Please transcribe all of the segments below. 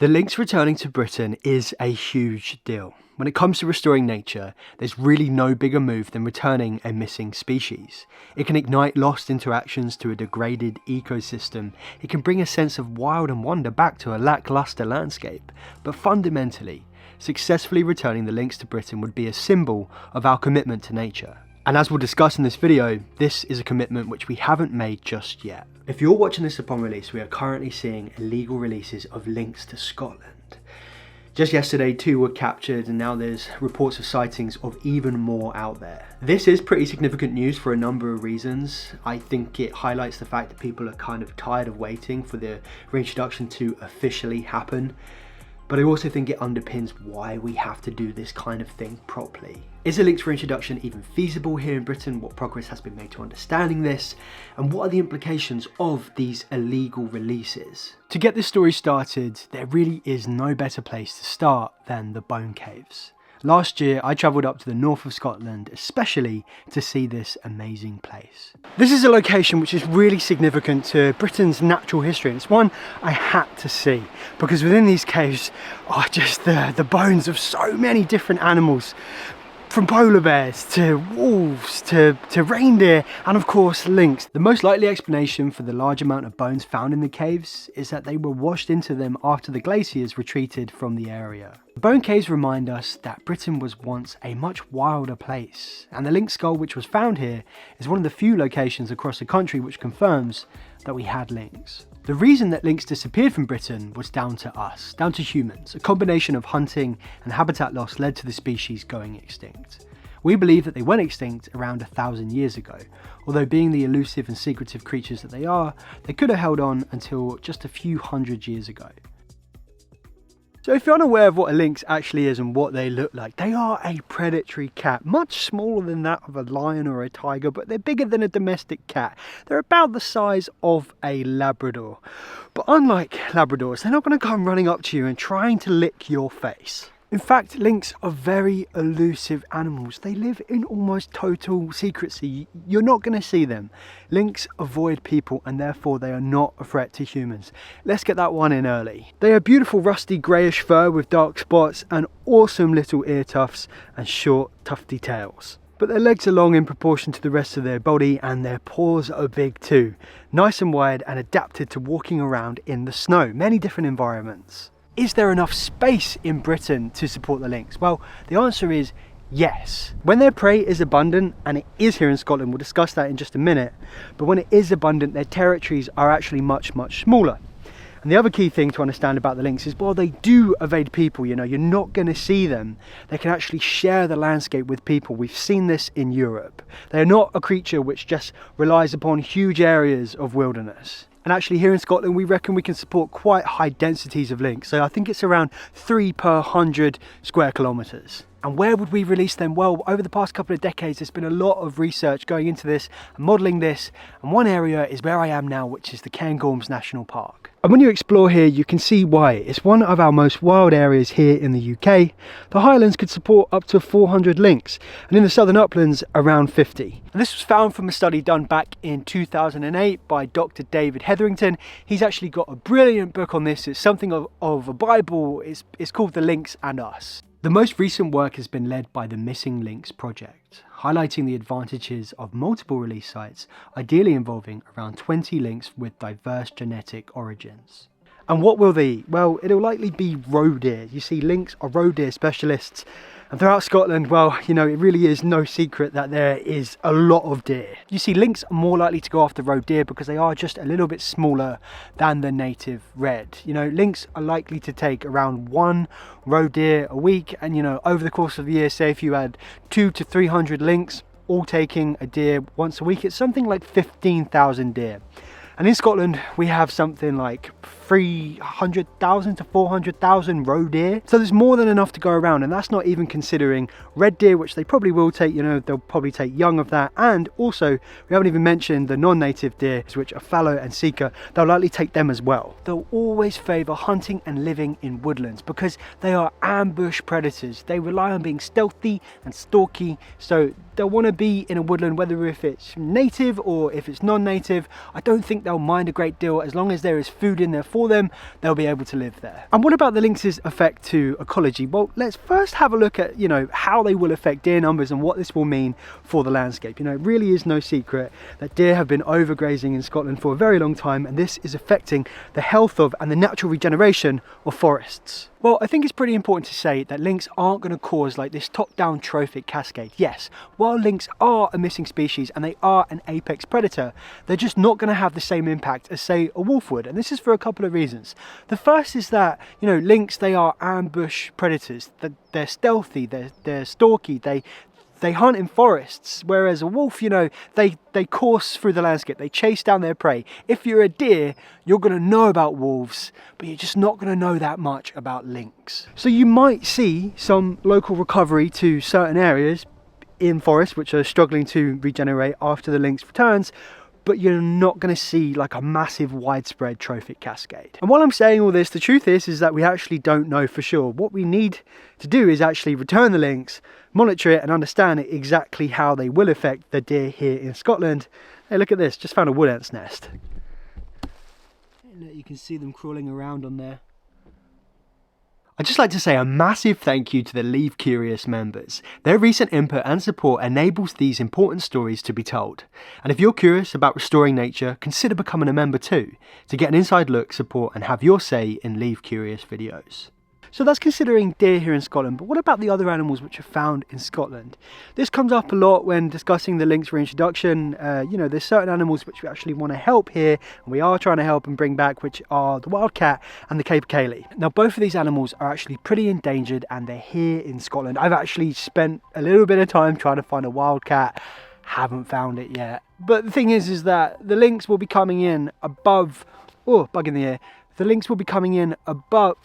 The lynx returning to Britain is a huge deal. When it comes to restoring nature, there's really no bigger move than returning a missing species. It can ignite lost interactions to a degraded ecosystem. It can bring a sense of wild and wonder back to a lackluster landscape. But fundamentally, successfully returning the lynx to Britain would be a symbol of our commitment to nature. And as we'll discuss in this video, this is a commitment which we haven't made just yet. If you're watching this upon release, we are currently seeing illegal releases of lynx to Scotland. Just yesterday, 2 were captured, and now there's reports of sightings of even more out there. This is pretty significant news for a number of reasons. I think it highlights the fact that people are kind of tired of waiting for the reintroduction to officially happen. But I also think it underpins why we have to do this kind of thing properly. Is a lynx reintroduction even feasible here in Britain? What progress has been made to understanding this? And what are the implications of these illegal releases? To get this story started, there really is no better place to start than the Bone Caves. Last year, I travelled up to the north of Scotland, especially to see this amazing place. This is a location which is really significant to Britain's natural history, and it's one I had to see, because within these caves are just the bones of so many different animals, from polar bears to wolves to reindeer and of course lynx. The most likely explanation for the large amount of bones found in the caves is that they were washed into them after the glaciers retreated from the area. The bone caves remind us that Britain was once a much wilder place, and the lynx skull which was found here is one of the few locations across the country which confirms that we had lynx. The reason that lynx disappeared from Britain was down to us, down to humans. A combination of hunting and habitat loss led to the species going extinct. We believe that they went extinct around 1,000 years ago, although being the elusive and secretive creatures that they are, they could have held on until just a few hundred years ago. So if you're unaware of what a lynx actually is and what they look like, they are a predatory cat, much smaller than that of a lion or a tiger, but they're bigger than a domestic cat. They're about the size of a Labrador. But unlike Labradors, they're not going to come running up to you and trying to lick your face. In fact, lynx are very elusive animals. They live in almost total secrecy. You're not going to see them. Lynx avoid people and therefore they are not a threat to humans. Let's get that one in early. They are beautiful rusty greyish fur with dark spots and awesome little ear tufts and short tufty tails. But their legs are long in proportion to the rest of their body, and their paws are big too. Nice and wide and adapted to walking around in the snow, many different environments. Is there enough space in Britain to support the lynx? Well, the answer is yes. When their prey is abundant, and it is here in Scotland, we'll discuss that in just a minute, but when it is abundant, their territories are actually much smaller. And the other key thing to understand about the lynx is while they do evade people, you're not going to see them, they can actually share the landscape with people. We've seen this in Europe. They are not a creature which just relies upon huge areas of wilderness. And actually here in Scotland, we reckon we can support quite high densities of lynx. So I think it's around 3 per 100 square kilometres. And where would we release them? Well, over the past couple of decades, there's been a lot of research going into this and modelling this. And one area is where I am now, which is the Cairngorms National Park. And when you explore here, you can see why. It's one of our most wild areas here in the UK. The Highlands could support up to 400 lynx, and in the Southern Uplands, around 50. And this was found from a study done back in 2008 by Dr. David Hetherington. He's actually got a brilliant book on this. It's something of a Bible. It's called The Lynx and Us. The most recent work has been led by the Missing Lynx project, highlighting the advantages of multiple release sites, ideally involving around 20 lynx with diverse genetic origins. And what will they eat? Well, it'll likely be roe deer. You see, lynx are roe deer specialists, and throughout Scotland, well, it really is no secret that there is a lot of deer. You see, lynx are more likely to go after roe deer because they are just a little bit smaller than the native red. Lynx are likely to take around 1 roe deer a week, and over the course of the year, say if you had 200 to 300 lynx all taking a deer once a week, it's something like 15,000 deer. And in Scotland, we have something like 300,000 to 400,000 roe deer. So there's more than enough to go around, and that's not even considering red deer, which they probably will take, they'll probably take young of that. And also, we haven't even mentioned the non-native deer, which are fallow and sika. They'll likely take them as well. They'll always favour hunting and living in woodlands because they are ambush predators. They rely on being stealthy and stalky, so they'll want to be in a woodland, whether if it's native or if it's non-native. I don't think they'll mind a great deal as long as there is food in there for for them, they'll be able to live there. And what about the lynx's effect to ecology? Well, let's first have a look at, how they will affect deer numbers and what this will mean for the landscape. It really is no secret that deer have been overgrazing in Scotland for a very long time, and this is affecting the health of and the natural regeneration of forests. Well, I think it's pretty important to say that lynx aren't going to cause like this top-down trophic cascade. Yes, while lynx are a missing species and they are an apex predator, they're just not going to have the same impact as, say, a wolf would. And this is for a couple of reasons. The first is that, lynx, they are ambush predators. They're stealthy, they're stalky, they hunt in forests, whereas a wolf, they course through the landscape, they chase down their prey. If you're a deer, you're going to know about wolves, but you're just not going to know that much about lynx. So you might see some local recovery to certain areas in forests which are struggling to regenerate after the lynx returns, but you're not going to see like a massive widespread trophic cascade. And while I'm saying all this, the truth is that we actually don't know for sure. What we need to do is actually return the lynx, monitor it and understand exactly how they will affect the deer here in Scotland. Hey, look at this, just found a wood ant's nest. You can see them crawling around on there. I'd just like to say a massive thank you to the Leave Curious members. Their recent input and support enables these important stories to be told. And if you're curious about restoring nature, consider becoming a member too, to get an inside look, support and have your say in Leave Curious videos. So that's considering deer here in Scotland, but what about the other animals which are found in Scotland? This comes up a lot when discussing the lynx reintroduction. There's certain animals which we actually want to help here, and we are trying to help and bring back, which are the wildcat and the capercaillie. Now, both of these animals are actually pretty endangered, and they're here in Scotland. I've actually spent a little bit of time trying to find a wildcat. Haven't found it yet. But the thing is that the lynx will be coming in above... Oh, bug in the ear. The lynx will be coming in above...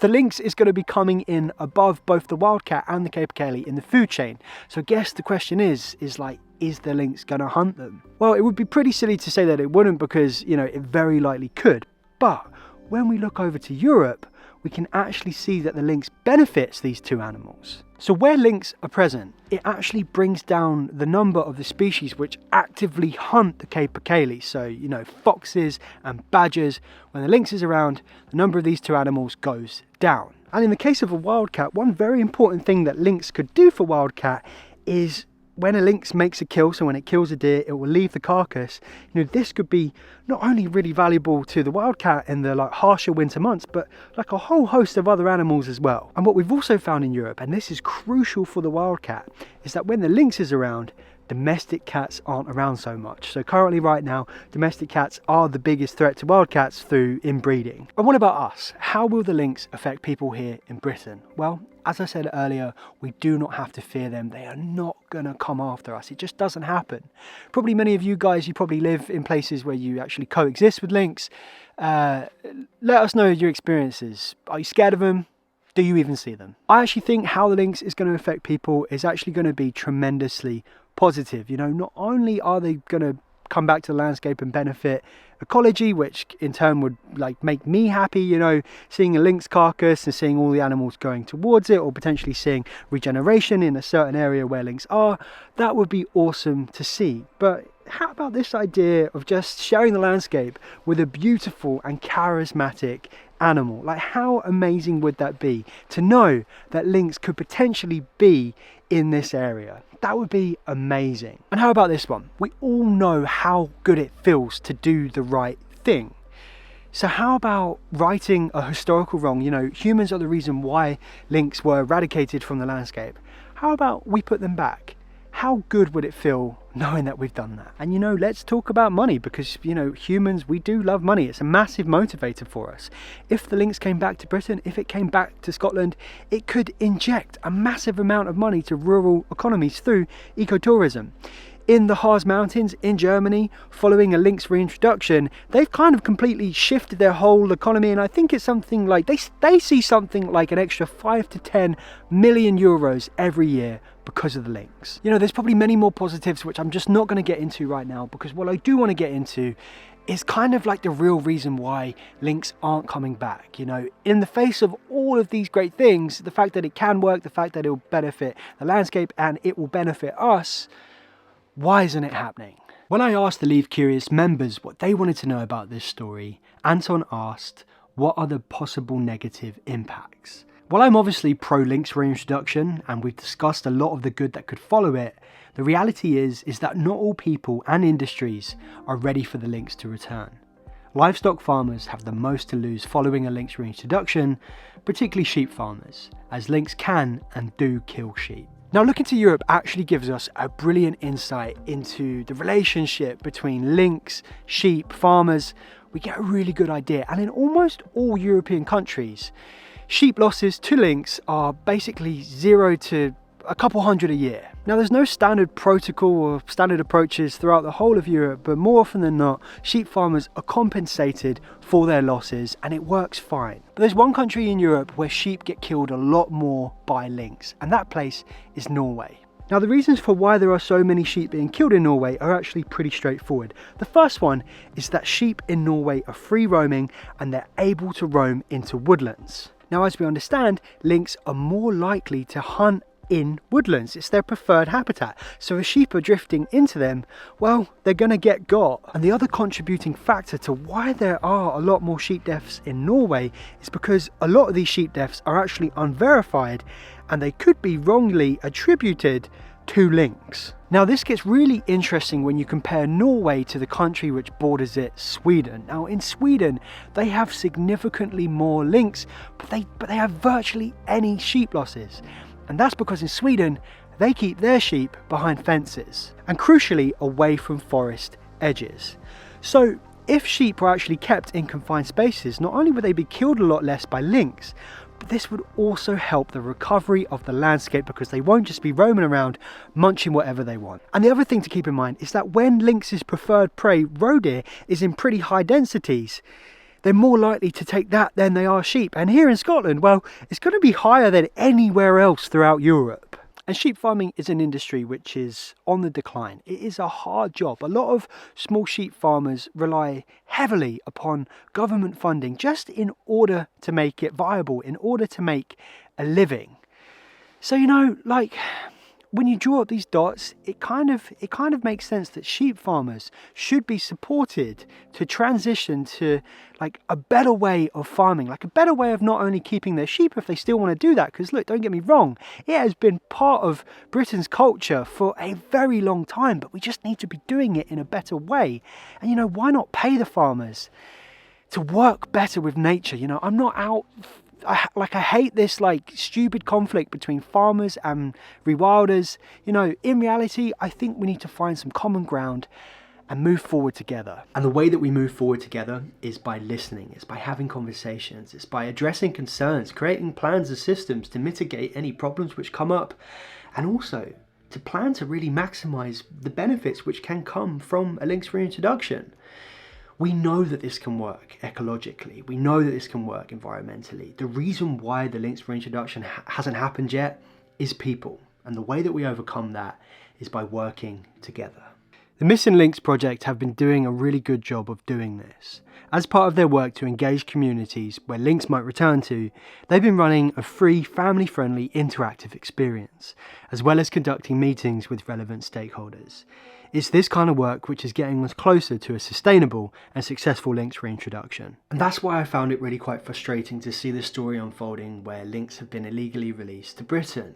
The lynx is going to be coming in above both the wildcat and the capercaillie in the food chain. So I guess the question is the lynx going to hunt them? Well, it would be pretty silly to say that it wouldn't, because, it very likely could. But when we look over to Europe, we can actually see that the lynx benefits these two animals. So where lynx are present, it actually brings down the number of the species which actively hunt the capercaillie. So, foxes and badgers. When the lynx is around, the number of these two animals goes down. And in the case of a wildcat, one very important thing that lynx could do for wildcat is when a lynx makes a kill, so when it kills a deer, it will leave the carcass. This could be not only really valuable to the wildcat in the harsher winter months, but like a whole host of other animals as well. And what we've also found in Europe, and this is crucial for the wildcat, is that when the lynx is around, domestic cats aren't around so much. So currently right now, domestic cats are the biggest threat to wildcats through inbreeding. And what about us? How will the lynx affect people here in Britain? Well, as I said earlier, we do not have to fear them. They are not going to come after us. It just doesn't happen. Probably many of you guys, you probably live in places where you actually coexist with lynx. Let us know your experiences. Are you scared of them? Do you even see them? I actually think how the lynx is going to affect people is actually going to be tremendously positive. Not only are they going to come back to the landscape and benefit ecology, which in turn would make me happy, seeing a lynx carcass and seeing all the animals going towards it, or potentially seeing regeneration in a certain area where lynx are. That would be awesome to see. But how about this idea of just sharing the landscape with a beautiful and charismatic animal? How amazing would that be to know that lynx could potentially be in this area? That would be amazing. And how about this one? We all know how good it feels to do the right thing. So how about righting a historical wrong? Humans are the reason why lynx were eradicated from the landscape. How about we put them back? How good would it feel knowing that we've done that? And let's talk about money, because humans, we do love money. It's a massive motivator for us. If the lynx came back to Britain, if it came back to Scotland, it could inject a massive amount of money to rural economies through ecotourism. In the Harz Mountains in Germany, following a lynx reintroduction, they've kind of completely shifted their whole economy, and I think it's something like they see something like an extra 5 to 10 million euros every year because of the lynx. There's probably many more positives which I'm just not going to get into right now, because what I do want to get into is kind of like the real reason why lynx aren't coming back. In the face of all of these great things, the fact that it can work, the fact that it will benefit the landscape and it will benefit us, why isn't it happening? When I asked the Leave Curious members what they wanted to know about this story, Anton asked, what are the possible negative impacts? While I'm obviously pro Lynx reintroduction, and we've discussed a lot of the good that could follow it, the reality is that not all people and industries are ready for the lynx to return. Livestock farmers have the most to lose following a lynx reintroduction, particularly sheep farmers, as lynx can and do kill sheep. Now, looking to Europe actually gives us a brilliant insight into the relationship between lynx, sheep, farmers. We get a really good idea, and in almost all European countries, sheep losses to lynx are basically 0 to a couple hundred a year. Now, there's no standard protocol or standard approaches throughout the whole of Europe, but more often than not, sheep farmers are compensated for their losses and it works fine. But there's one country in Europe where sheep get killed a lot more by lynx, and that place is Norway. Now, the reasons for why there are so many sheep being killed in Norway are actually pretty straightforward. The first one is that sheep in Norway are free roaming and they're able to roam into woodlands. Now, as we understand, lynx are more likely to hunt in woodlands. It's their preferred habitat. So if sheep are drifting into them, well, they're going to get got. And the other contributing factor to why there are a lot more sheep deaths in Norway is because a lot of these sheep deaths are actually unverified and they could be wrongly attributed to lynx. Now, this gets really interesting when you compare Norway to the country which borders it, Sweden. Now, in Sweden, they have significantly more lynx, but they have virtually any sheep losses. And that's because in Sweden, they keep their sheep behind fences and crucially away from forest edges. So if sheep were actually kept in confined spaces, not only would they be killed a lot less by lynx, but this would also help the recovery of the landscape because they won't just be roaming around munching whatever they want. And the other thing to keep in mind is that when lynx's preferred prey, roe deer, is in pretty high densities, they're more likely to take that than they are sheep. And here in Scotland, well, it's going to be higher than anywhere else throughout Europe. And sheep farming is an industry which is on the decline. It is a hard job. A lot of small sheep farmers rely heavily upon government funding just in order to make it viable, in order to make a living. So, you know, like, when you draw up these dots, it kind of makes sense that sheep farmers should be supported to transition to like a better way of farming, like a better way of not only keeping their sheep if they still want to do that, because look, don't get me wrong, it has been part of Britain's culture for a very long time, but we just need to be doing it in a better way. And you know, why not pay the farmers to work better with nature? You know, I'm not out... I hate this like stupid conflict between farmers and rewilders. You know, in reality, I think we need to find some common ground and move forward together. And the way that we move forward together is by listening, it's by having conversations, it's by addressing concerns, creating plans and systems to mitigate any problems which come up, and also to plan to really maximize the benefits which can come from a lynx reintroduction. We know that this can work ecologically. We know that this can work environmentally. The reason why the lynx reintroduction hasn't happened yet is people. And the way that we overcome that is by working together. The Missing Lynx project have been doing a really good job of doing this. As part of their work to engage communities where lynx might return to, they've been running a free, family-friendly, interactive experience, as well as conducting meetings with relevant stakeholders. It's this kind of work which is getting us closer to a sustainable and successful lynx reintroduction. And that's why I found it really quite frustrating to see the story unfolding where lynx have been illegally released to Britain.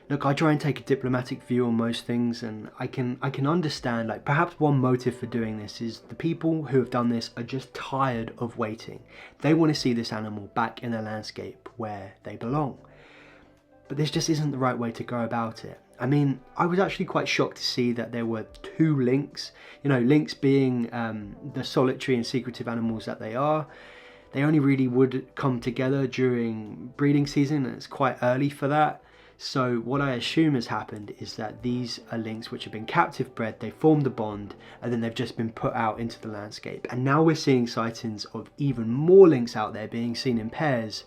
Look, I try and take a diplomatic view on most things, and I can understand, like, perhaps one motive for doing this is the people who have done this are just tired of waiting. They want to see this animal back in the landscape where they belong. But this just isn't the right way to go about it. I mean, I was actually quite shocked to see that there were 2 lynx. You know, lynx being the solitary and secretive animals that they are, they only really would come together during breeding season, and it's quite early for that. So what I assume has happened is that these are lynx which have been captive bred, they formed a bond, and then they've just been put out into the landscape. And now we're seeing sightings of even more lynx out there being seen in pairs.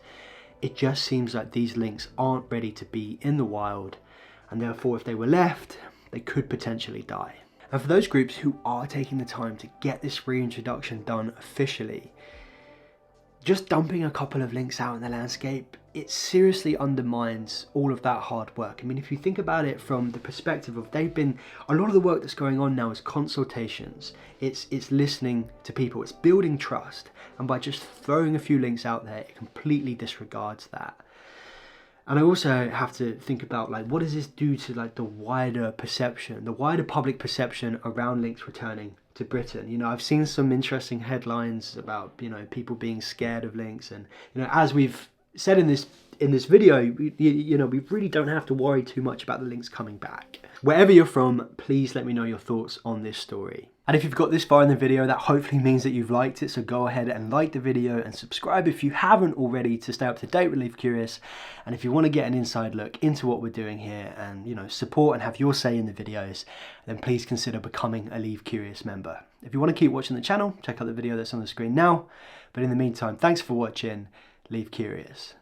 It just seems like these lynx aren't ready to be in the wild, and therefore if they were left, they could potentially die. And for those groups who are taking the time to get this reintroduction done officially, just dumping a couple of lynx out in the landscape, it seriously undermines all of that hard work. I mean, if you think about it from the perspective of a lot of the work that's going on now is consultations. It's listening to people, it's building trust. And by just throwing a few lynx out there, it completely disregards that. And I also have to think about, like, what does this do to, like, the wider perception, the wider public perception around lynx returning to Britain? You know, I've seen some interesting headlines about, you know, people being scared of lynx, and, you know, as we've said in this video, you know, we really don't have to worry too much about the lynx coming back. Wherever you're from, please let me know your thoughts on this story. And if you've got this far in the video, that hopefully means that you've liked it, so go ahead and like the video and subscribe if you haven't already to stay up to date with Leave Curious. And if you want to get an inside look into what we're doing here and, you know, support and have your say in the videos, then please consider becoming a Leave Curious member. If you want to keep watching the channel, check out the video that's on the screen now. But in the meantime, thanks for watching. Leave Curious.